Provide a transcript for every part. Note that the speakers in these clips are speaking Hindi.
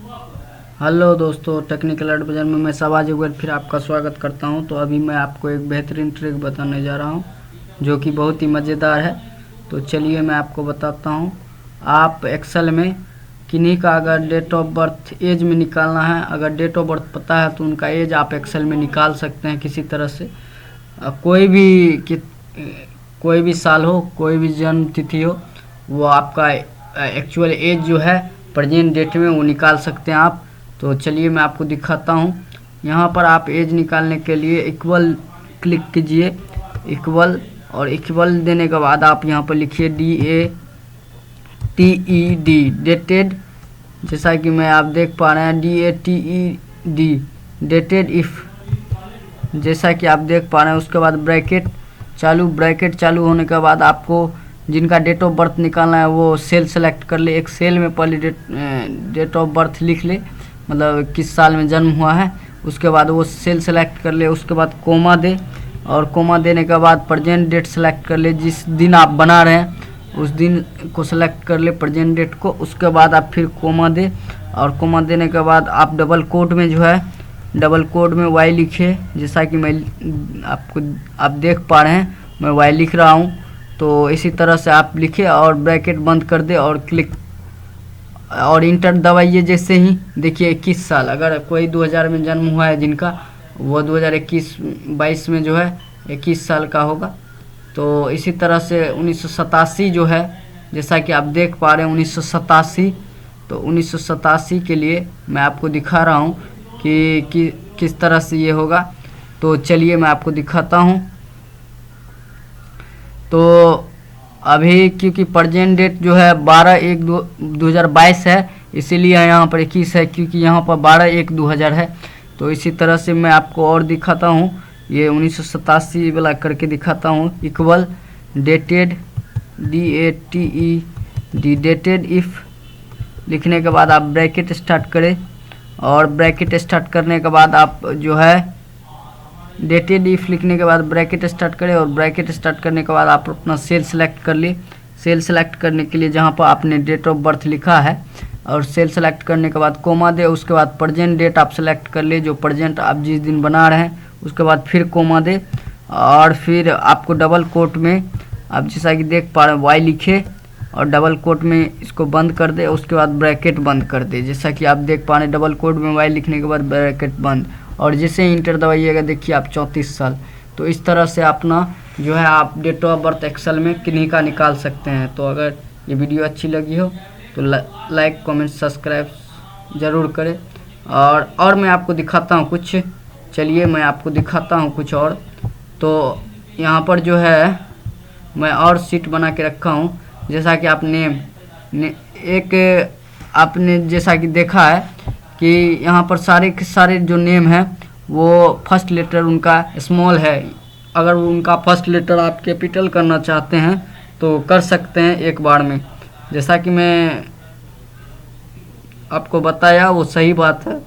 हेलो दोस्तों, टेक्निकल एडवाइजर में मैं शहबाज एक बार फिर आपका स्वागत करता हूं। तो अभी मैं आपको एक बेहतरीन ट्रिक बताने जा रहा हूं जो कि बहुत ही मज़ेदार है। तो चलिए मैं आपको बताता हूं। आप एक्सेल में किन्हीं का अगर डेट ऑफ बर्थ एज में निकालना है, अगर डेट ऑफ बर्थ पता है तो उनका एज आप एक्सेल में निकाल सकते हैं किसी तरह से। कोई भी साल हो, कोई भी जन्म तिथि हो, वो आपका एक्चुअल एज जो है प्रेजेंट डेट में वो निकाल सकते हैं आप। तो चलिए मैं आपको दिखाता हूँ। यहाँ पर आप एज निकालने के लिए इक्वल क्लिक कीजिए, इक्वल, और इक्वल देने के बाद आप यहाँ पर लिखिए DATED, डेटेड। जैसा कि मैं आप देख पा रहे हैं DATED, डेटेड इफ़, जैसा कि आप देख पा रहे हैं। उसके बाद ब्रैकेट चालू होने के बाद आपको जिनका डेट ऑफ बर्थ निकालना है वो सेल सेलेक्ट कर ले। एक सेल में पहले डेट ऑफ बर्थ लिख ले, मतलब किस साल में जन्म हुआ है। उसके बाद वो सेल सेलेक्ट कर ले। उसके बाद कोमा दे, और कोमा देने के बाद प्रेजेंट डेट सेलेक्ट कर ले। जिस दिन आप बना रहे हैं उस दिन को सेलेक्ट कर ले, प्रेजेंट डेट को। उसके बाद आप फिर कोमा दे, और कोमा देने के बाद आप डबल कोट में जो है डबल कोड में वाई लिखे। जैसा कि मैं आप देख पा रहे हैं मैं वाई लिख रहा हूँ। तो इसी तरह से आप लिखे और ब्रैकेट बंद कर दे और क्लिक और इंटर दबाइए। जैसे ही देखिए 21 साल, अगर कोई 2000 में जन्म हुआ है जिनका, वो 2021-22 में जो है 21 साल का होगा। तो इसी तरह से 1987 जो है, जैसा कि आप देख पा रहे हैं 1987। तो 1987 के लिए मैं आपको दिखा रहा हूँ कि किस तरह से ये होगा। तो चलिए मैं आपको दिखाता हूँ। तो अभी क्योंकि प्रेजेंट डेट जो है 12/1/2022 है, इसीलिए यहाँ पर 21 है, क्योंकि यहाँ पर 12/1/2000 है। तो इसी तरह से मैं आपको और दिखाता हूँ, ये 1987 वाला करके दिखाता हूँ। Equal dated DATED, dated if लिखने के बाद आप ब्रैकेट स्टार्ट करें, और ब्रैकेट स्टार्ट करने के बाद आप जो है डेटेड इफ लिखने के बाद ब्रैकेट स्टार्ट करें, और ब्रैकेट स्टार्ट करने के बाद आप अपना सेल सेलेक्ट कर लिए। सेल सेलेक्ट करने के लिए जहां पर आपने डेट ऑफ बर्थ लिखा है, और सेल सेलेक्ट करने के बाद कोमा दे। उसके बाद प्रेजेंट डेट आप सेलेक्ट कर लिए, जो प्रेजेंट आप जिस दिन बना रहे हैं। उसके बाद फिर कोमा दे, और फिर आपको डबल कोट में आप जैसा कि देख पा रहे हैं वाई लिखे, और डबल कोट में इसको बंद कर दे। उसके बाद ब्रैकेट बंद कर दे। जैसा कि आप देख पा रहे हैं डबल कोट में वाई लिखने के बाद ब्रैकेट बंद, और जैसे ही इंटर दबाइएगा देखिए आप 34 साल। तो इस तरह से अपना जो है आप डेट ऑफ बर्थ एक्सेल में किन्हीं का निकाल सकते हैं। तो अगर ये वीडियो अच्छी लगी हो तो लाइक कमेंट सब्सक्राइब ज़रूर करें। और मैं आपको दिखाता हूँ कुछ। चलिए मैं आपको दिखाता हूँ कुछ और। तो यहाँ पर जो है मैं और सीट बना के रखा हूँ। जैसा कि आपने जैसा कि देखा है कि यहाँ पर सारे के सारे जो नेम हैं वो फर्स्ट लेटर उनका स्मॉल है। अगर उनका फर्स्ट लेटर आप कैपिटल करना चाहते हैं तो कर सकते हैं एक बार में। जैसा कि मैं आपको बताया वो सही बात है।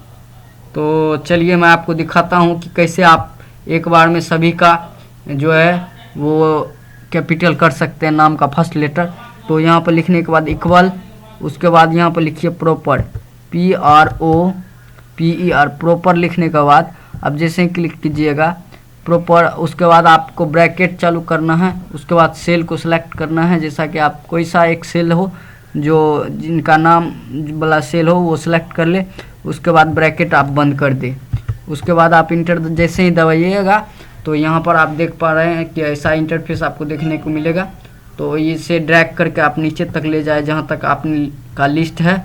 तो चलिए मैं आपको दिखाता हूँ कि कैसे आप एक बार में सभी का जो है वो कैपिटल कर सकते हैं, नाम का फर्स्ट लेटर। तो यहाँ पर लिखने के बाद इक्वल, उसके बाद यहाँ पर लिखिए प्रॉपर, PROPER, प्रॉपर लिखने के बाद अब जैसे ही क्लिक कीजिएगा प्रॉपर, उसके बाद आपको ब्रैकेट चालू करना है। उसके बाद सेल को सिलेक्ट करना है। जैसा कि आप कोई सा एक सेल हो जो जिनका नाम वाला सेल हो वो सिलेक्ट कर ले। उसके बाद ब्रैकेट आप बंद कर दे। उसके बाद आप इंटर जैसे ही दबाइएगा तो यहाँ पर आप देख पा रहे हैं कि ऐसा इंटरफेस आपको देखने को मिलेगा। तो इसे ड्रैग करके आप नीचे तक ले जाए जहाँ तक आपने का लिस्ट है।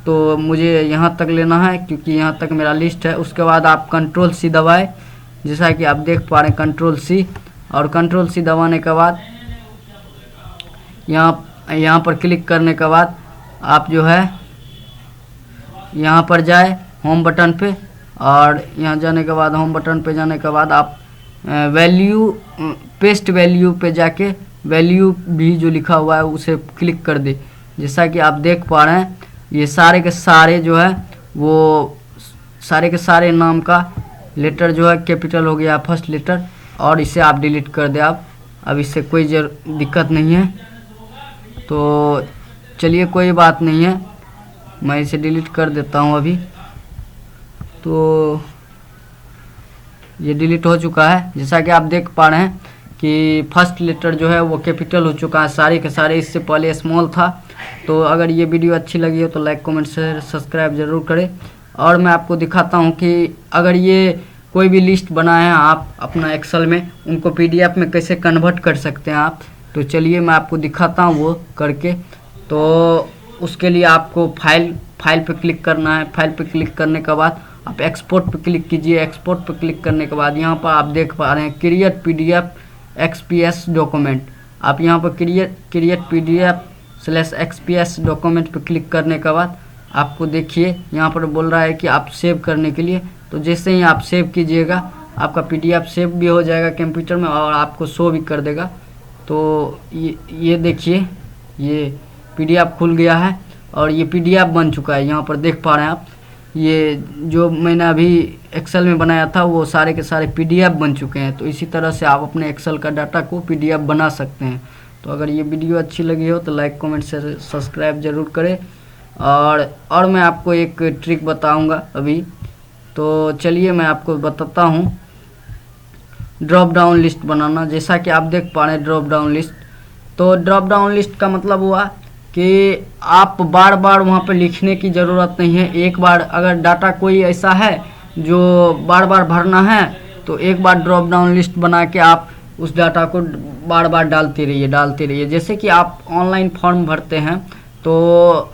तो मुझे यहाँ तक लेना है क्योंकि यहाँ तक मेरा लिस्ट है। उसके बाद आप कंट्रोल सी दबाएं, जैसा कि आप देख पा रहे हैं कंट्रोल सी। और कंट्रोल सी दबाने के बाद यहाँ पर क्लिक करने के बाद आप जो है यहाँ पर जाए होम बटन पे, और यहाँ जाने के बाद होम बटन पे जाने के बाद आप वैल्यू पेस्ट वैल्यू पे जाके वैल्यू भी जो लिखा हुआ है उसे क्लिक कर दे। जैसा कि आप देख पा रहे हैं ये सारे के सारे जो है वो सारे के सारे नाम का लेटर जो है कैपिटल हो गया फर्स्ट लेटर, और इसे आप डिलीट कर दे। आप अब इससे कोई दिक्कत नहीं है। तो चलिए कोई बात नहीं है। मैं इसे डिलीट कर देता हूँ अभी। तो ये डिलीट हो चुका है। जैसा कि आप देख पा रहे हैं कि फर्स्ट लेटर जो है वो कैपिटल हो चुका है, सारे के सारे, इससे पहले स्मॉल था। तो अगर ये वीडियो अच्छी लगी हो तो लाइक कमेंट शेयर सब्सक्राइब ज़रूर करें। और मैं आपको दिखाता हूँ कि अगर ये कोई भी लिस्ट बनाए हैं आप अपना एक्सेल में, उनको पीडीएफ में कैसे कन्वर्ट कर सकते हैं आप। तो चलिए मैं आपको दिखाता हूँ वो करके। तो उसके लिए आपको फाइल पे क्लिक करना है। फाइल पे क्लिक करने के बाद आप एक्सपोर्ट पे क्लिक कीजिए। एक्सपोर्ट पे क्लिक करने के बाद यहाँ पर आप देख पा रहे हैं क्रिएट पीडीएफ एक्सपीएस डॉक्यूमेंट। आप यहाँ पर क्रिएट पीडीएफ/एक्सपीएस डॉक्यूमेंट पे क्लिक करने के बाद आपको देखिए यहाँ पर बोल रहा है कि आप सेव करने के लिए। तो जैसे ही आप सेव कीजिएगा आपका पीडीएफ सेव भी हो जाएगा कंप्यूटर में और आपको शो भी कर देगा। तो ये देखिए ये पीडीएफ खुल गया है और ये पीडीएफ बन चुका है। यहाँ पर देख पा रहे हैं आप, ये जो मैंने अभी एक्सेल में बनाया था वो सारे के सारे पीडीएफ बन चुके हैं। तो इसी तरह से आप अपने एक्सेल का डाटा को पीडीएफ बना सकते हैं। तो अगर ये वीडियो अच्छी लगी हो तो लाइक कमेंट से सब्सक्राइब ज़रूर करें। और मैं आपको एक ट्रिक बताऊंगा अभी। तो चलिए मैं आपको बताता हूँ ड्रॉप डाउन लिस्ट बनाना। जैसा कि आप देख पा रहे हैं ड्रॉप डाउन लिस्ट। तो ड्रॉप डाउन लिस्ट का मतलब हुआ कि आप बार बार वहाँ पर लिखने की ज़रूरत नहीं है। एक बार अगर डाटा कोई ऐसा है जो बार बार भरना है तो एक बार ड्रॉप डाउन लिस्ट बना के आप उस डाटा को बार बार डालते रहिए। जैसे कि आप ऑनलाइन फॉर्म भरते हैं तो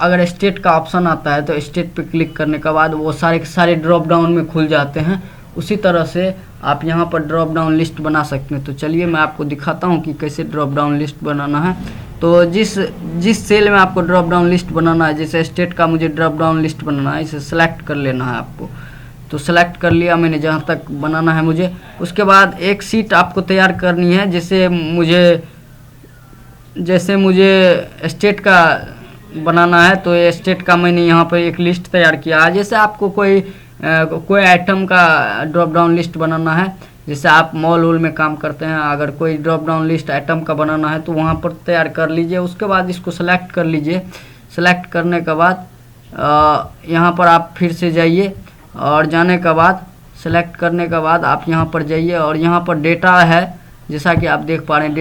अगर स्टेट का ऑप्शन आता है तो स्टेट पे क्लिक करने के बाद वो सारे के सारे ड्रॉप डाउन में खुल जाते हैं। उसी तरह से आप यहाँ पर ड्रॉप डाउन लिस्ट बना सकते हैं। तो चलिए मैं आपको दिखाता हूँ कि कैसे ड्रॉप डाउन लिस्ट बनाना है। तो जिस सेल में आपको ड्रॉप डाउन लिस्ट बनाना है, जैसे स्टेट का मुझे ड्रॉप डाउन लिस्ट बनाना है, इसे सेलेक्ट कर लेना है आपको। तो सेलेक्ट कर लिया मैंने जहाँ तक बनाना है मुझे। उसके बाद एक सीट आपको तैयार करनी है। जैसे मुझे स्टेट का बनाना है तो ये स्टेट का मैंने यहाँ पर एक लिस्ट तैयार किया है। जैसे आपको कोई आइटम का ड्रॉप डाउन लिस्ट बनाना है, जैसे आप मॉल वॉल में काम करते हैं, अगर कोई ड्रॉप डाउन लिस्ट आइटम का बनाना है तो वहाँ पर तैयार कर लीजिए। उसके बाद इसको सेलेक्ट कर लीजिए। सेलेक्ट करने के बाद यहाँ पर आप फिर से जाइए और जाने के बाद सेलेक्ट करने के बाद आप यहाँ पर जाइए और यहाँ पर डेटा है, जैसा कि आप देख पा रहे हैं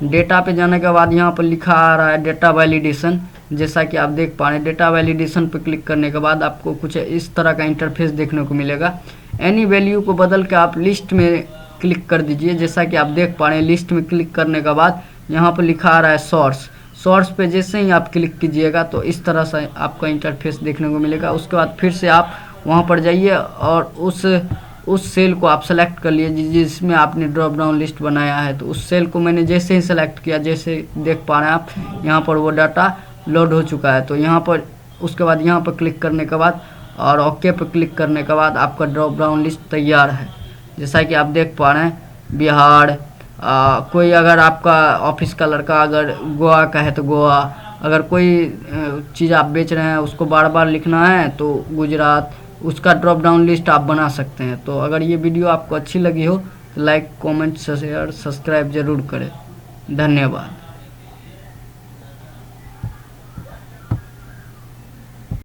डेटा पे जाने के बाद यहाँ पर लिखा आ रहा है डेटा वैलिडेशन। जैसा कि आप देख पा रहे हैं डेटा वैलिडेशन पर क्लिक करने के बाद आपको कुछ इस तरह का इंटरफेस देखने को मिलेगा। एनी वैल्यू को बदल के आप लिस्ट में क्लिक कर दीजिए। जैसा कि आप देख पा रहे हैं लिस्ट में क्लिक करने के बाद यहाँ पर लिखा आ रहा है सोर्स पे जैसे ही आप क्लिक कीजिएगा तो इस तरह से आपका इंटरफेस देखने को मिलेगा। उसके बाद फिर से आप वहाँ पर जाइए और उस सेल को आप सेलेक्ट कर लिए जिसमें आपने ड्रॉप डाउन लिस्ट बनाया है। तो उस सेल को मैंने जैसे ही सेलेक्ट किया, जैसे देख पा रहे हैं आप, यहाँ पर वो डाटा लोड हो चुका है। तो यहाँ पर उसके बाद यहाँ पर क्लिक करने के बाद और ओके पर क्लिक करने के बाद आपका ड्रॉप डाउन लिस्ट तैयार है। जैसा कि आप देख पा रहे हैं बिहार, कोई अगर आपका ऑफिस का लड़का अगर गोवा का है तो गोवा, अगर कोई चीज़ आप बेच रहे हैं उसको बार बार लिखना है तो गुजरात, उसका ड्रॉप डाउन लिस्ट आप बना सकते हैं। तो अगर ये वीडियो आपको अच्छी लगी हो तो लाइक कमेंट शेयर सब्सक्राइब ज़रूर करें। धन्यवाद।